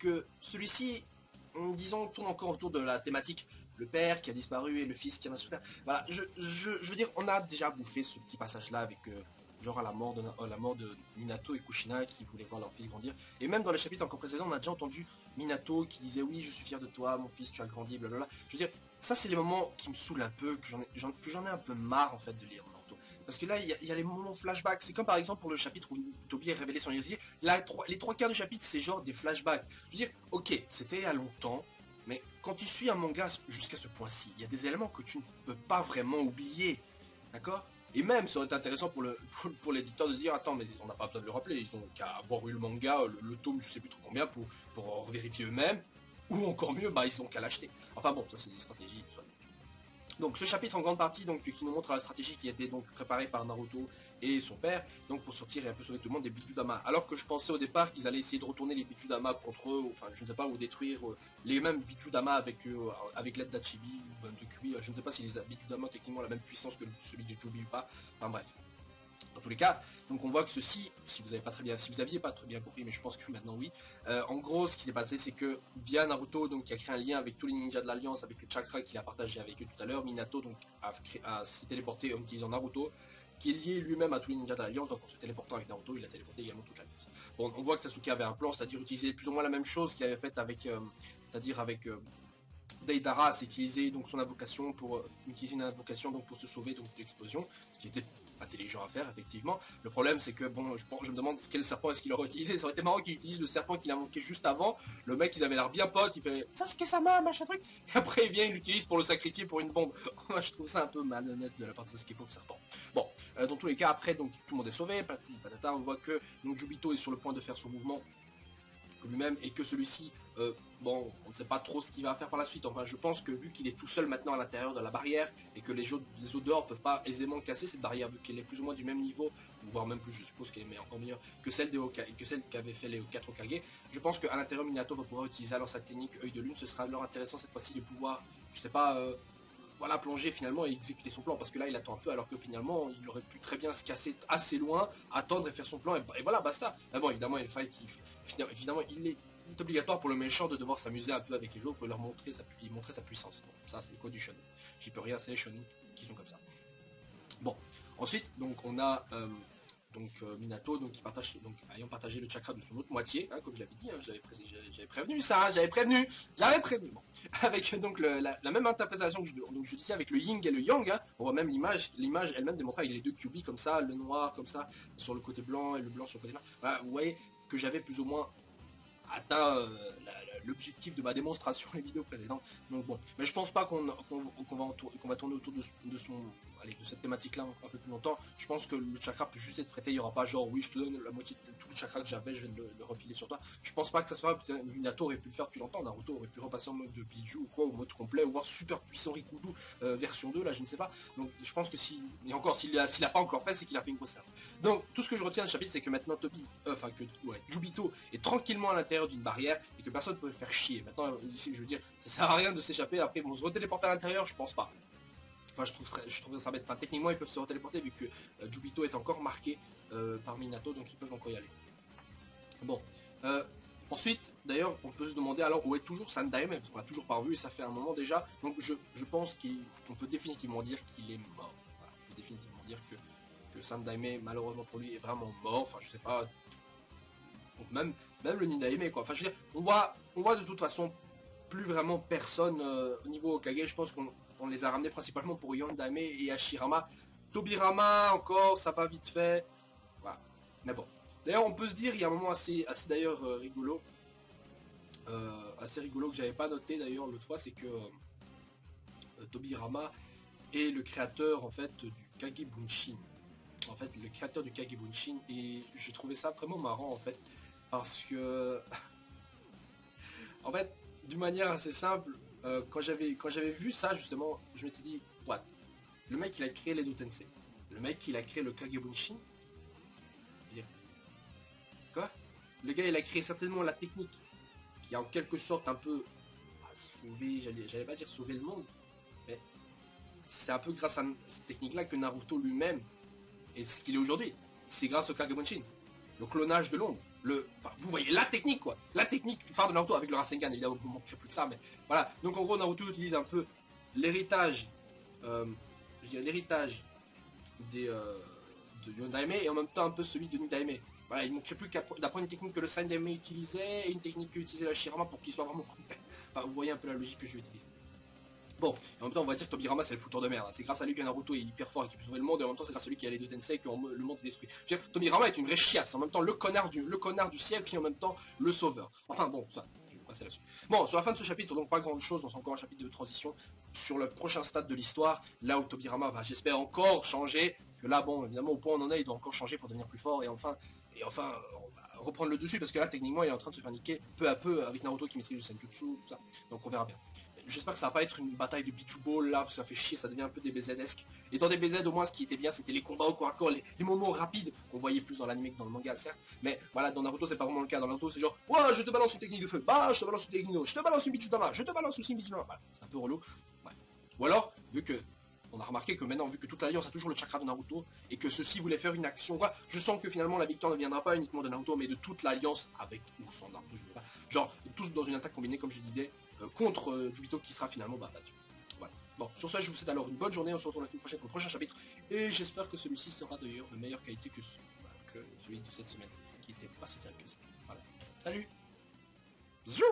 que celui-ci, disons, tourne encore autour de la thématique le père qui a disparu et le fils qui en a souffert. Voilà, je veux dire, on a déjà bouffé ce petit passage-là avec genre à la mort de Minato et Kushina qui voulaient voir leur fils grandir. Et même dans les chapitres encore précédents, on a déjà entendu Minato qui disait oui, je suis fier de toi, mon fils, tu as grandi, blablabla. Je veux dire, ça c'est les moments qui me saoulent un peu, que j'en ai un peu marre en fait de lire Naruto. Parce que là, il y a les moments flashbacks. C'est comme par exemple pour le chapitre où Toby a révélé son identité. Les trois quarts du chapitre, c'est genre des flashbacks. Je veux dire, ok, c'était il y a longtemps, mais quand tu suis un manga jusqu'à ce point-ci, il y a des éléments que tu ne peux pas vraiment oublier. D'accord? Et même, ça aurait été intéressant pour l'éditeur de dire, attends, mais on n'a pas besoin de le rappeler, ils ont qu'à avoir eu le manga, le tome, je sais plus trop combien, pour vérifier eux-mêmes, ou encore mieux, bah ils ont qu'à l'acheter. Enfin bon, ça c'est des stratégies. Donc ce chapitre en grande partie donc qui nous montre la stratégie qui a été donc préparée par Naruto et son père, donc pour sortir et un peu sauver tout le monde des Bijudama. Alors que je pensais au départ qu'ils allaient essayer de retourner les Bijudama contre eux, enfin je ne sais pas, ou détruire les mêmes Bijudama avec l'aide d'Achibi ou de Kui. Je ne sais pas si les Bijudama ont techniquement la même puissance que celui de Jubi ou pas. Enfin bref. Dans tous les cas, donc on voit que ceci, si vous aviez pas très bien compris, mais je pense que maintenant oui. En gros, ce qui s'est passé, c'est que via Naruto, donc qui a créé un lien avec tous les ninjas de l'Alliance, avec le chakra qu'il a partagé avec eux tout à l'heure, Minato donc s'est téléporté en utilisant Naruto, qui est lié lui-même à tous les ninjas de l'Alliance. Donc en se téléportant avec Naruto, il a téléporté également toute l'Alliance. Bon, on voit que Sasuke avait un plan, c'est-à-dire utiliser plus ou moins la même chose qu'il avait fait avec, Deidara, c'est utiliser donc son invocation pour utiliser une invocation donc pour se sauver donc de l'explosion, ce qui était intelligent à faire effectivement. Le problème c'est que bon, je me demande quel serpent est-ce qu'il aurait utilisé. Ça aurait été marrant qu'il utilise le serpent qu'il a invoqué juste avant. Le mec, ils avaient l'air bien potes, il fait ça, c'est ça ma machin truc. Et après il vient, il l'utilise pour le sacrifier pour une bombe. Moi je trouve ça un peu malhonnête de la part de Sasuke pour le serpent. Bon, dans tous les cas après donc tout le monde est sauvé, patata, on voit que donc Jubito est sur le point de faire son mouvement lui-même et que celui-ci, bon, on ne sait pas trop ce qu'il va faire par la suite. Enfin, je pense que vu qu'il est tout seul maintenant à l'intérieur de la barrière et que les autres dehors peuvent pas aisément casser cette barrière vu qu'elle est plus ou moins du même niveau, voire même plus, je suppose qu'elle est encore meilleure que celle qu'avaient fait les 4 Hokage. Je pense qu'à l'intérieur Minato va pouvoir utiliser alors sa technique œil de lune. Ce sera alors intéressant cette fois-ci de pouvoir, je sais pas, voilà, plonger finalement et exécuter son plan, parce que là il attend un peu alors que finalement il aurait pu très bien se casser assez loin, attendre et faire son plan et voilà, basta. Mais bon, évidemment il faille qu'il évidemment il est obligatoire pour le méchant de devoir s'amuser un peu avec les autres pour leur montrer sa puissance. Bon, ça c'est le code du shonen. J'y peux rien, c'est les shonen qui sont comme ça. Bon, ensuite donc on a Minato donc qui partage donc ayant partagé le chakra de son autre moitié, hein, comme je l'avais dit, hein, j'avais prévenu ça, j'avais prévenu. Bon, avec donc la même interprétation que je disais avec le yin et le yang, hein, on voit même l'image elle-même démontrée avec les deux QB comme ça, le noir comme ça sur le côté blanc et le blanc sur le côté noir. Voilà, vous voyez que j'avais plus ou moins atteint l'objectif de ma démonstration les vidéos précédentes. Donc bon, mais je pense pas qu'on va tourner autour de cette thématique là un peu plus longtemps. Je pense que le chakra peut juste être traité, il y aura pas genre oui je te donne la moitié de tout le chakra que j'avais, je viens de le refiler sur toi. Je pense pas que ça se fera. Minato aurait pu le faire depuis longtemps, Naruto aurait pu repasser en mode de Biju ou quoi, ou mode complet, ou voir super puissant Rikudu version 2 là, je ne sais pas. Donc je pense que s'il a pas encore fait, c'est qu'il a fait une grosse erreur. Donc tout ce que je retiens de ce chapitre, c'est que maintenant Jubito est tranquillement à l'intérieur d'une barrière et que personne ne peut le faire chier. Maintenant, ici, je veux dire, ça sert à rien de s'échapper. Après, ils vont se retéléporter à l'intérieur, je pense pas. Enfin, je trouve ça bête. Enfin, techniquement, ils peuvent se retéléporter vu que Jubito est encore marqué par Minato, donc ils peuvent encore y aller. Bon. Ensuite, d'ailleurs, on peut se demander alors où est toujours Sandaime, parce qu'on l'a toujours pas revu et ça fait un moment déjà. Donc, je pense qu'on peut définitivement dire qu'il est mort. Voilà, on peut définitivement dire que Sandaime, malheureusement pour lui, est vraiment mort. Enfin, je sais pas. Même le Ninaime quoi. Enfin je veux dire, on voit de toute façon plus vraiment personne au niveau Hokage. Je pense qu'on les a ramenés principalement pour Yondaime et Hashirama. Tobirama encore, ça va vite fait. Voilà. Mais bon. D'ailleurs on peut se dire, il y a un moment assez d'ailleurs rigolo. Assez rigolo que j'avais pas noté d'ailleurs l'autre fois, c'est que Tobirama est le créateur en fait du Kage Bunshin. En fait le créateur du Kage Bunshin, et j'ai trouvé ça vraiment marrant en fait. Parce que, en fait, d'une manière assez simple, quand j'avais vu ça, justement, je m'étais dit, what? Le mec, il a créé les Tensei. Le mec, il a créé le Kage Bunshin. Quoi? Le gars, il a créé certainement la technique qui a en quelque sorte un peu sauvé, j'allais pas dire sauver le monde, mais c'est un peu grâce à cette technique-là que Naruto lui-même est ce qu'il est aujourd'hui. C'est grâce au Kage Bunshin. Le clonage de l'ombre. Enfin, vous voyez la technique quoi, la technique phare de Naruto avec le Rasengan, évidemment, on ne fait plus que ça, mais voilà. Donc en gros, Naruto utilise un peu l'héritage, je dirais l'héritage de Yondaime et en même temps un peu celui de Nidaime. Voilà, il ne manquerait plus d'apprendre une technique que le Sandaime utilisait et une technique que utilisait la Shirama pour qu'il soit vraiment complet. Enfin, vous voyez un peu la logique que je vais utiliser. Bon, en même temps, on va dire que Tobirama c'est le fouteur de merde. C'est grâce à lui que Naruto est hyper fort et qui peut sauver le monde, et en même temps, c'est grâce à lui qu'il y a les deux Tensei que le monde est détruit. Je veux dire, Tobirama est une vraie chiasse, en même temps le connard du siècle et en même temps le sauveur. Enfin bon, ça, je vais passer là-dessus. Bon, sur la fin de ce chapitre, donc pas grand chose, c'est encore un chapitre de transition sur le prochain stade de l'histoire, là où Tobirama va, j'espère, encore changer. Parce que là, bon, évidemment, au point où on en est, il doit encore changer pour devenir plus fort, et enfin, on va reprendre le dessus, parce que là, techniquement, il est en train de se faire niquer peu à peu avec Naruto qui maîtrise le Senjutsu, tout ça. Donc on verra bien. J'espère que ça va pas être une bataille de Bichu Ball là, parce que ça fait chier, ça devient un peu des BZ-esque. Et dans des BZ, au moins, ce qui était bien, c'était les combats au corps à corps, les moments rapides, qu'on voyait plus dans l'anime que dans le manga, certes. Mais voilà, dans Naruto, c'est pas vraiment le cas. Dans Naruto, c'est genre, ouais, je te balance une technique de feu, bah, je te balance une technique d'eau, je te balance une Bichutama, je te balance aussi une Bichutama. Voilà, c'est un peu relou. Ouais. Ou alors, vu que on a remarqué que maintenant, vu que toute l'alliance a toujours le chakra de Naruto, et que ceux-ci voulaient faire une action, quoi, je sens que finalement la victoire ne viendra pas uniquement de Naruto, mais de toute l'alliance avec ou sans Naruto, je sais pas. Genre, tous dans une attaque combinée, comme je disais, contre Jubito qui sera finalement battu. Voilà. Bon, sur ce, je vous souhaite alors une bonne journée, on se retrouve la semaine prochaine pour le prochain chapitre, et j'espère que celui-ci sera d'ailleurs de meilleure qualité que celui de cette semaine, qui était pas si terrible que ça. Voilà. Salut. Zou.